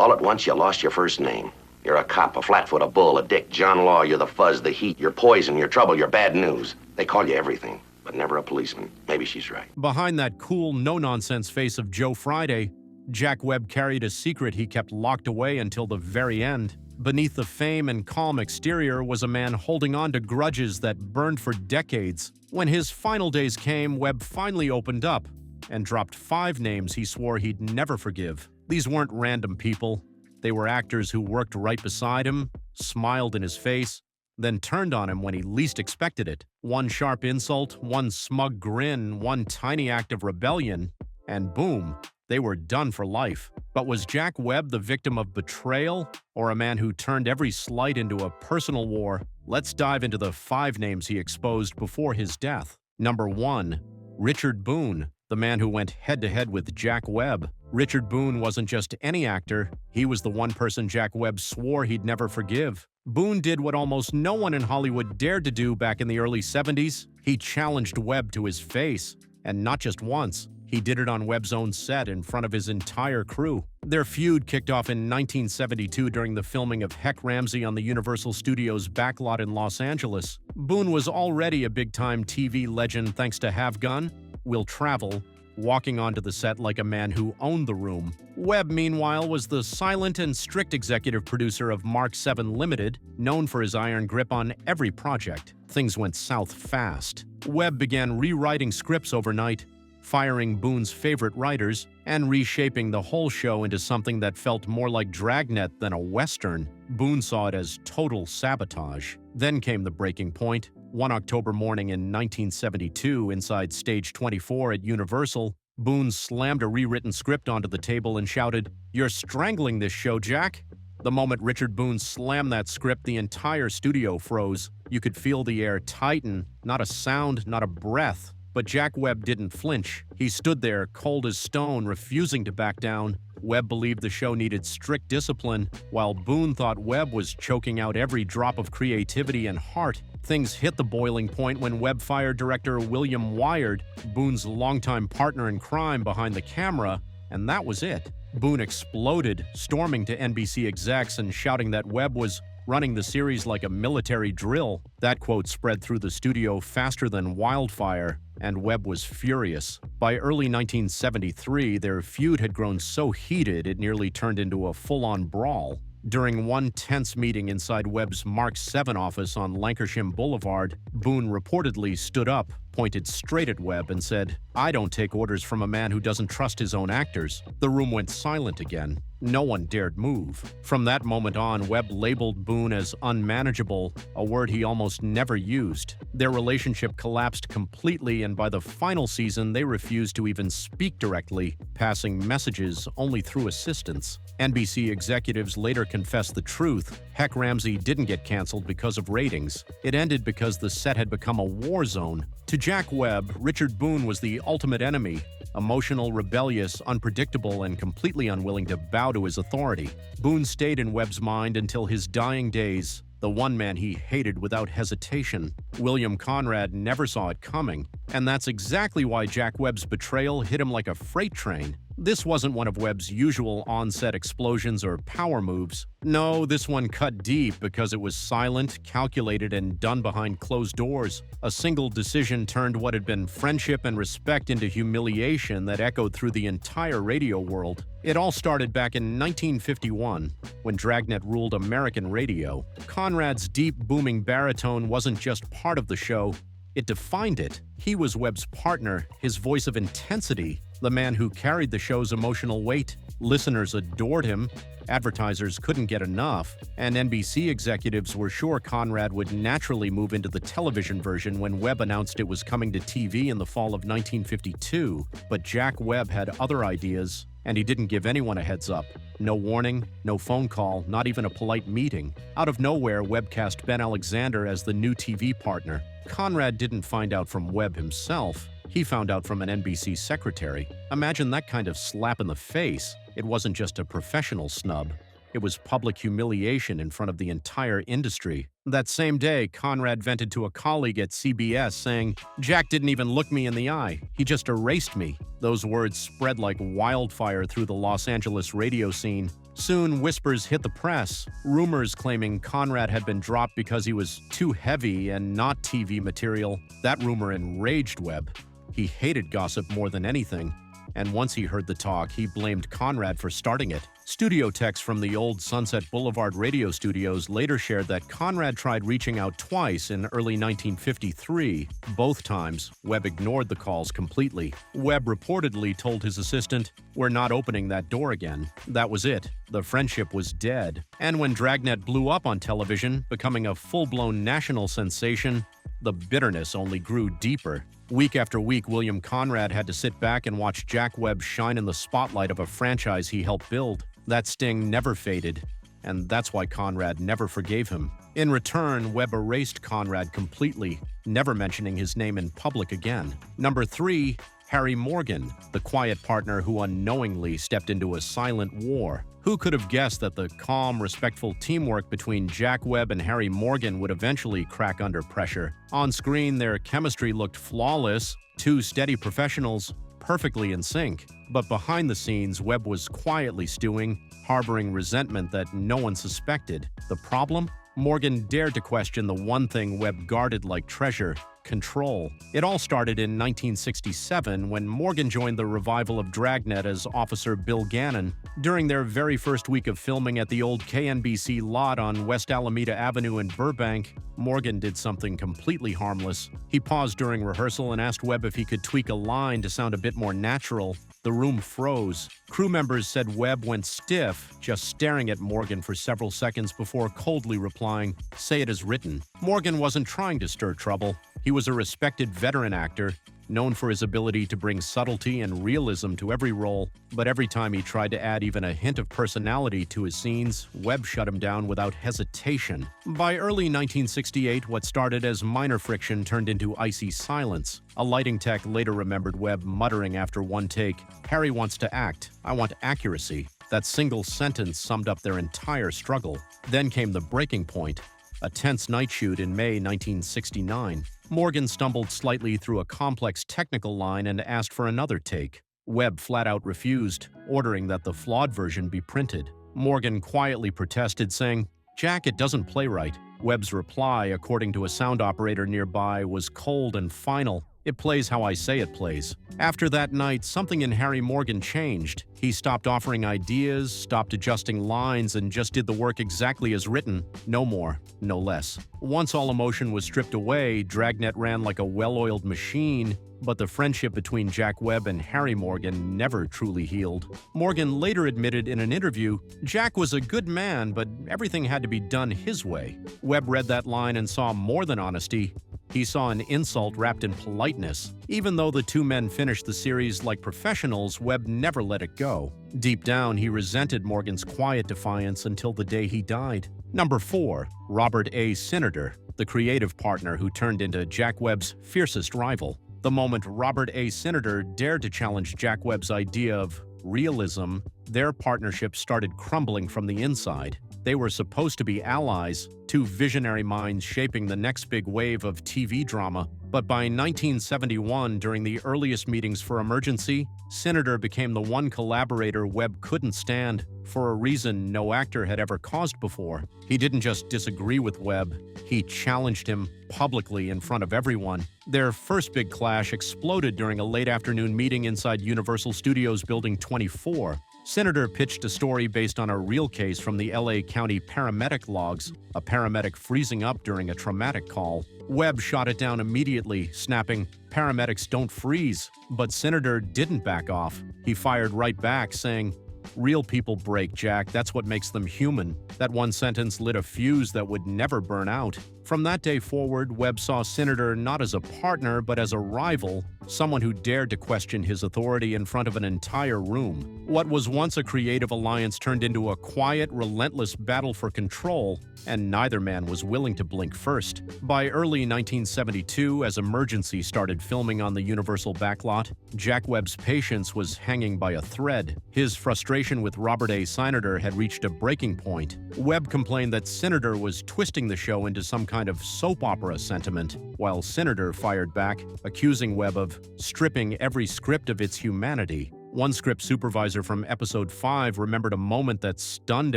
All at once, you lost your first name. You're a cop, a flatfoot, a bull, a dick, John Law, you're the fuzz, the heat, you're poison, you're trouble, you're bad news. They call you everything, but never a policeman. Maybe she's right. Behind that cool, no-nonsense face of Joe Friday, Jack Webb carried a secret he kept locked away until the very end. Beneath the fame and calm exterior was a man holding on to grudges that burned for decades. When his final days came, Webb finally opened up and dropped 5 names he swore he'd never forgive. These weren't random people. They were actors who worked right beside him, smiled in his face, then turned on him when he least expected it. One sharp insult, one smug grin, one tiny act of rebellion, and boom, they were done for life. But was Jack Webb the victim of betrayal, or a man who turned every slight into a personal war? Let's dive into the 5 names he exposed before his death. Number 1. Richard Boone, the man who went head-to-head with Jack Webb. Richard Boone wasn't just any actor, he was the one person Jack Webb swore he'd never forgive. Boone did what almost no one in Hollywood dared to do back in the early 70s. He challenged Webb to his face, and not just once. He did it on Webb's own set in front of his entire crew. Their feud kicked off in 1972 during the filming of Heck Ramsey on the Universal Studios backlot in Los Angeles. Boone was already a big-time TV legend thanks to Have Gun, Will Travel, walking onto the set like a man who owned the room. Webb, meanwhile, was the silent and strict executive producer of Mark 7 Limited, known for his iron grip on every project. Things went south fast. Webb began rewriting scripts overnight, firing Boone's favorite writers, and reshaping the whole show into something that felt more like Dragnet than a Western. Boone saw it as total sabotage. Then came the breaking point. One October morning in 1972, inside Stage 24 at Universal, Boone slammed a rewritten script onto the table and shouted, "You're strangling this show, Jack!" The moment Richard Boone slammed that script, the entire studio froze. You could feel the air tighten, not a sound, not a breath. But Jack Webb didn't flinch. He stood there, cold as stone, refusing to back down. Webb believed the show needed strict discipline, while Boone thought Webb was choking out every drop of creativity and heart. Things hit the boiling point when Webb fired director William Wyard, Boone's longtime partner in crime behind the camera, and that was it. Boone exploded, storming to NBC execs and shouting that Webb was running the series like a military drill. That quote spread through the studio faster than wildfire, and Webb was furious. By early 1973, their feud had grown so heated it nearly turned into a full-on brawl. During one tense meeting inside Webb's Mark 7 office on Lancashire Boulevard, Boone reportedly stood up, pointed straight at Webb, and said, "I don't take orders from a man who doesn't trust his own actors." The room went silent again. No one dared move. From that moment on, Webb labeled Boone as unmanageable, a word he almost never used. Their relationship collapsed completely, and by the final season, they refused to even speak directly, passing messages only through assistants. NBC executives later confessed the truth. Heck Ramsey didn't get canceled because of ratings. It ended because the set had become a war zone. To Jack Webb, Richard Boone was the ultimate enemy. Emotional, rebellious, unpredictable, and completely unwilling to bow to his authority. Boone stayed in Webb's mind until his dying days, the one man he hated without hesitation. William Conrad never saw it coming, and that's exactly why Jack Webb's betrayal hit him like a freight train. This wasn't one of Webb's usual on-set explosions or power moves. No, this one cut deep because it was silent, calculated, and done behind closed doors. A single decision turned what had been friendship and respect into humiliation that echoed through the entire radio world. It all started back in 1951, when Dragnet ruled American radio. Conrad's deep, booming baritone wasn't just part of the show, it defined it. He was Webb's partner, his voice of intensity, the man who carried the show's emotional weight. Listeners adored him, advertisers couldn't get enough, and NBC executives were sure Conrad would naturally move into the television version when Webb announced it was coming to TV in the fall of 1952. But Jack Webb had other ideas, and he didn't give anyone a heads up. No warning, no phone call, not even a polite meeting. Out of nowhere, Webb cast Ben Alexander as the new TV partner. Conrad didn't find out from Webb himself. He found out from an NBC secretary. Imagine that kind of slap in the face. It wasn't just a professional snub. It was public humiliation in front of the entire industry. That same day, Conrad vented to a colleague at CBS saying, "Jack didn't even look me in the eye. He just erased me." Those words spread like wildfire through the Los Angeles radio scene. Soon, whispers hit the press, rumors claiming Conrad had been dropped because he was too heavy and not TV material. That rumor enraged Webb. He hated gossip more than anything, and once he heard the talk, he blamed Conrad for starting it. Studio techs from the old Sunset Boulevard radio studios later shared that Conrad tried reaching out twice in early 1953. Both times, Webb ignored the calls completely. Webb reportedly told his assistant, "We're not opening that door again." That was it. The friendship was dead. And when Dragnet blew up on television, becoming a full-blown national sensation, the bitterness only grew deeper. Week after week, William Conrad had to sit back and watch Jack Webb shine in the spotlight of a franchise he helped build. That sting never faded, and that's why Conrad never forgave him. In return, Webb erased Conrad completely, never mentioning his name in public again. Number 3, Harry Morgan, the quiet partner who unknowingly stepped into a silent war. Who could have guessed that the calm, respectful teamwork between Jack Webb and Harry Morgan would eventually crack under pressure? On screen, their chemistry looked flawless, two steady professionals, perfectly in sync. But behind the scenes, Webb was quietly stewing, harboring resentment that no one suspected. The problem? Morgan dared to question the one thing Webb guarded like treasure: control. It all started in 1967 when Morgan joined the revival of Dragnet as Officer Bill Gannon. During their very first week of filming at the old KNBC lot on West Alameda Avenue in Burbank, Morgan did something completely harmless. He paused during rehearsal and asked Webb if he could tweak a line to sound a bit more natural. The room froze. Crew members said Webb went stiff, just staring at Morgan for several seconds before coldly replying, "Say it as written." Morgan wasn't trying to stir trouble. He was a respected veteran actor, known for his ability to bring subtlety and realism to every role, but every time he tried to add even a hint of personality to his scenes, Webb shut him down without hesitation. By early 1968, what started as minor friction turned into icy silence. A lighting tech later remembered Webb muttering after one take, "Harry wants to act. I want accuracy." That single sentence summed up their entire struggle. Then came the breaking point. A tense night shoot in May 1969. Morgan stumbled slightly through a complex technical line and asked for another take. Webb flat out refused, ordering that the flawed version be printed. Morgan quietly protested, saying, "Jack, it doesn't play right." Webb's reply, according to a sound operator nearby, was cold and final. "It plays how I say it plays." After that night, something in Harry Morgan changed. He stopped offering ideas, stopped adjusting lines, and just did the work exactly as written. No more, no less. Once all emotion was stripped away, Dragnet ran like a well-oiled machine, but the friendship between Jack Webb and Harry Morgan never truly healed. Morgan later admitted in an interview, "Jack was a good man, but everything had to be done his way." Webb read that line and saw more than honesty. He saw an insult wrapped in politeness. Even though the two men finished the series like professionals, Webb never let it go. Deep down, he resented Morgan's quiet defiance until the day he died. Number 4, Robert A. Sinider, the creative partner who turned into Jack Webb's fiercest rival. The moment Robert A. Sinider dared to challenge Jack Webb's idea of realism, their partnership started crumbling from the inside. They were supposed to be allies, two visionary minds shaping the next big wave of TV drama. But by 1971, during the earliest meetings for Emergency, Sinider became the one collaborator Webb couldn't stand, for a reason no actor had ever caused before. He didn't just disagree with Webb, he challenged him publicly in front of everyone. Their first big clash exploded during a late afternoon meeting inside Universal Studios Building 24. Sinider pitched a story based on a real case from the LA County paramedic logs, a paramedic freezing up during a traumatic call. Webb shot it down immediately, snapping, "Paramedics don't freeze." But Sinider didn't back off. He fired right back, saying, "Real people break, Jack. That's what makes them human." That one sentence lit a fuse that would never burn out. From that day forward, Webb saw Sinider not as a partner, but as a rival, someone who dared to question his authority in front of an entire room. What was once a creative alliance turned into a quiet, relentless battle for control, and neither man was willing to blink first. By early 1972, as Emergency started filming on the Universal backlot, Jack Webb's patience was hanging by a thread. His frustration with Robert A. Sinider had reached a breaking point. Webb complained that Sinider was twisting the show into some kind of soap opera sentiment, while Sinider fired back, accusing Webb of stripping every script of its humanity. One script supervisor from episode 5 remembered a moment that stunned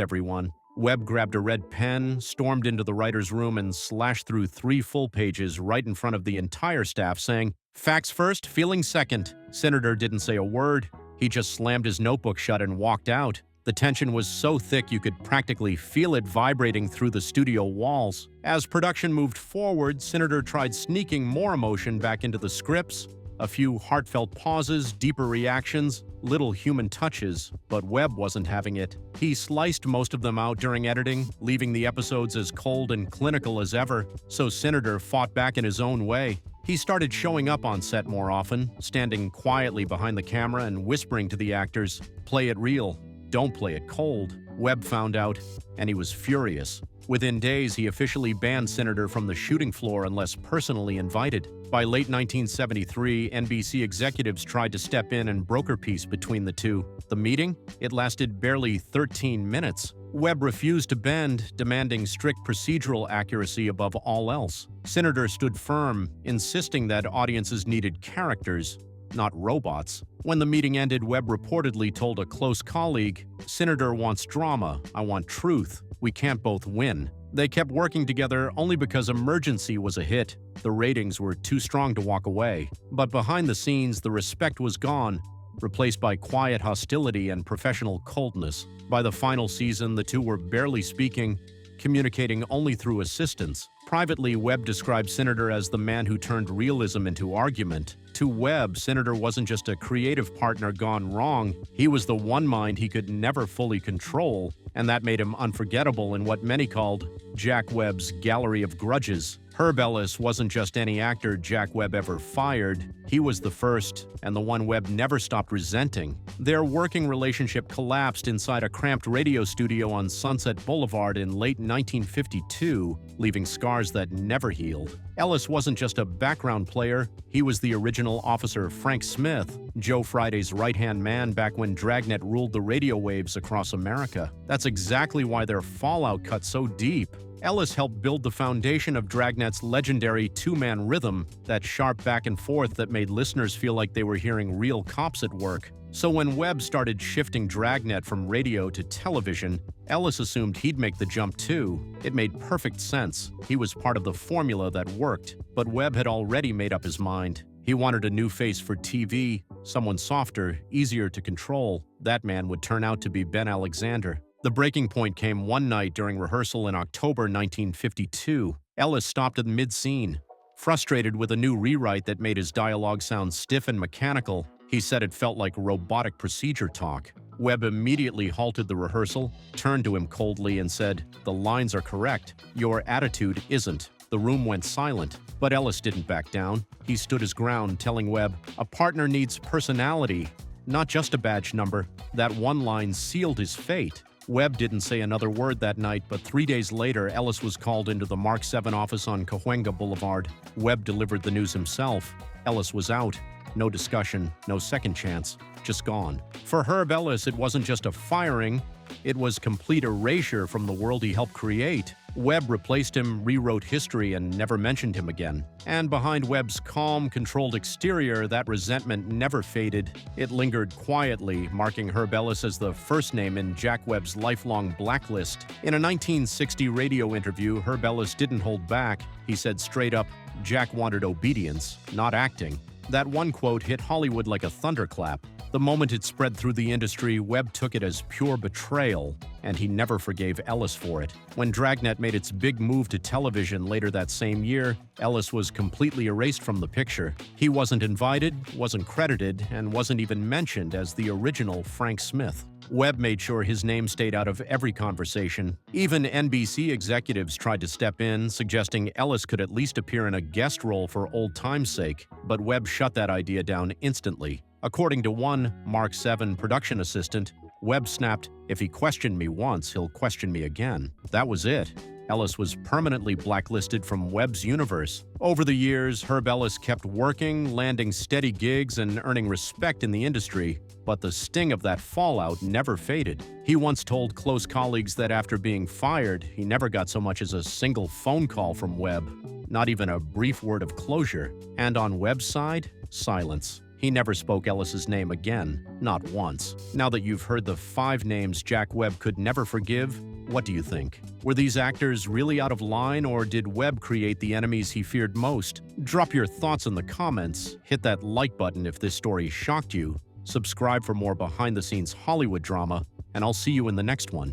everyone. Webb grabbed a red pen, stormed into the writer's room, and slashed through 3 full pages right in front of the entire staff, saying, "Facts first, feelings second." Senator didn't say a word. He just slammed his notebook shut and walked out. The tension was so thick you could practically feel it vibrating through the studio walls. As production moved forward, Senator tried sneaking more emotion back into the scripts. A few heartfelt pauses, deeper reactions, little human touches, but Webb wasn't having it. He sliced most of them out during editing, leaving the episodes as cold and clinical as ever, so Senator fought back in his own way. He started showing up on set more often, standing quietly behind the camera and whispering to the actors, "Play it real. Don't play it cold." Webb found out, and he was furious. Within days, he officially banned Senator from the shooting floor unless personally invited. By late 1973, NBC executives tried to step in and broker peace between the two. The meeting? It lasted barely 13 minutes. Webb refused to bend, demanding strict procedural accuracy above all else. Senator stood firm, insisting that audiences needed characters, not robots. When the meeting ended, Webb reportedly told a close colleague, "Senator wants drama. I want truth. We can't both win." They kept working together only because Emergency was a hit. The ratings were too strong to walk away. But behind the scenes, the respect was gone, replaced by quiet hostility and professional coldness. By the final season, the two were barely speaking, communicating only through assistants. Privately, Webb described Senator as the man who turned realism into argument. To Webb, Senator wasn't just a creative partner gone wrong, he was the one mind he could never fully control, and that made him unforgettable in what many called Jack Webb's gallery of grudges. Herb Ellis wasn't just any actor Jack Webb ever fired, he was the first, and the one Webb never stopped resenting. Their working relationship collapsed inside a cramped radio studio on Sunset Boulevard in late 1952, leaving scars that never healed. Ellis wasn't just a background player, he was the original Officer Frank Smith, Joe Friday's right-hand man back when Dragnet ruled the radio waves across America. That's exactly why their fallout cut so deep. Ellis helped build the foundation of Dragnet's legendary two-man rhythm, that sharp back and forth that made listeners feel like they were hearing real cops at work. So when Webb started shifting Dragnet from radio to television, Ellis assumed he'd make the jump too. It made perfect sense. He was part of the formula that worked, but Webb had already made up his mind. He wanted a new face for TV, someone softer, easier to control. That man would turn out to be Ben Alexander. The breaking point came one night during rehearsal in October 1952. Ellis stopped at mid-scene. Frustrated with a new rewrite that made his dialogue sound stiff and mechanical, he said it felt like robotic procedure talk. Webb immediately halted the rehearsal, turned to him coldly and said, "The lines are correct. Your attitude isn't." The room went silent, but Ellis didn't back down. He stood his ground, telling Webb, "A partner needs personality, not just a badge number." That one line sealed his fate. Webb didn't say another word that night, but 3 days later, Ellis was called into the Mark 7 office on Cahuenga Boulevard. Webb delivered the news himself. Ellis was out. No discussion, no second chance, just gone. For Herb Ellis, it wasn't just a firing, it was complete erasure from the world he helped create. Webb replaced him, rewrote history, and never mentioned him again. And behind Webb's calm, controlled exterior, that resentment never faded. It lingered quietly, marking Herb Ellis as the first name in Jack Webb's lifelong blacklist. In a 1960 radio interview, Herb Ellis didn't hold back. He said straight up, Jack wanted obedience, not acting. That one quote hit Hollywood like a thunderclap. The moment it spread through the industry, Webb took it as pure betrayal, and he never forgave Ellis for it. When Dragnet made its big move to television later that same year, Ellis was completely erased from the picture. He wasn't invited, wasn't credited, and wasn't even mentioned as the original Frank Smith. Webb made sure his name stayed out of every conversation. Even NBC executives tried to step in, suggesting Ellis could at least appear in a guest role for old time's sake, but Webb shut that idea down instantly. According to one Mark 7 production assistant, Webb snapped, "If he questioned me once, he'll question me again." That was it. Ellis was permanently blacklisted from Webb's universe. Over the years, Herb Ellis kept working, landing steady gigs, and earning respect in the industry, but the sting of that fallout never faded. He once told close colleagues that after being fired, he never got so much as a single phone call from Webb, not even a brief word of closure. And on Webb's side, silence. He never spoke Ellis's name again, not once. Now that you've heard the 5 names Jack Webb could never forgive, what do you think? Were these actors really out of line, or did Webb create the enemies he feared most? Drop your thoughts in the comments, hit that like button if this story shocked you, subscribe for more behind-the-scenes Hollywood drama, and I'll see you in the next one.